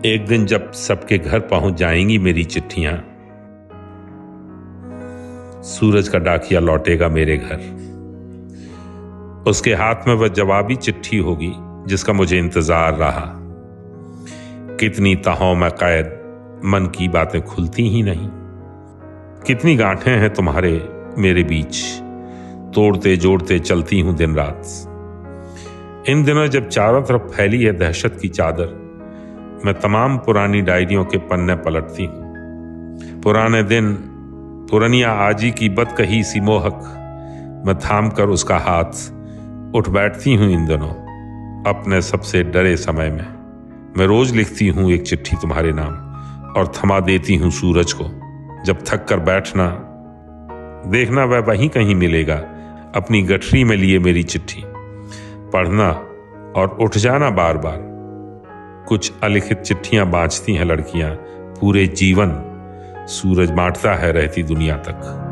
एक दिन जब सबके घर पहुंच जाएंगी मेरी चिट्ठियां, सूरज का डाकिया लौटेगा मेरे घर। उसके हाथ में वह जवाबी चिट्ठी होगी जिसका मुझे इंतजार रहा। कितनी तहों में कैद, मन की बातें खुलती ही नहीं। कितनी गांठें हैं तुम्हारे मेरे बीच, तोड़ते जोड़ते चलती हूं दिन रात। इन दिनों जब चारों तरफ फैली है दहशत की चादर, मैं तमाम पुरानी डायरियों के पन्ने पलटती हूं। पुराने दिन, पुरनिया आजी की बदकही सी मोहक, मैं थाम कर उसका हाथ उठ बैठती हूं इन दिनों। अपने सबसे डरे समय में मैं रोज लिखती हूं एक चिट्ठी तुम्हारे नाम और थमा देती हूं सूरज को। जब थक कर बैठना, देखना वह वहीं कहीं मिलेगा, अपनी गठरी में लिए मेरी चिट्ठी पढ़ना और उठ जाना बार बार। कुछ अलिखित चिट्ठियां बाँचती हैं लड़कियां, पूरे जीवन सूरज बांटता है रहती दुनिया तक।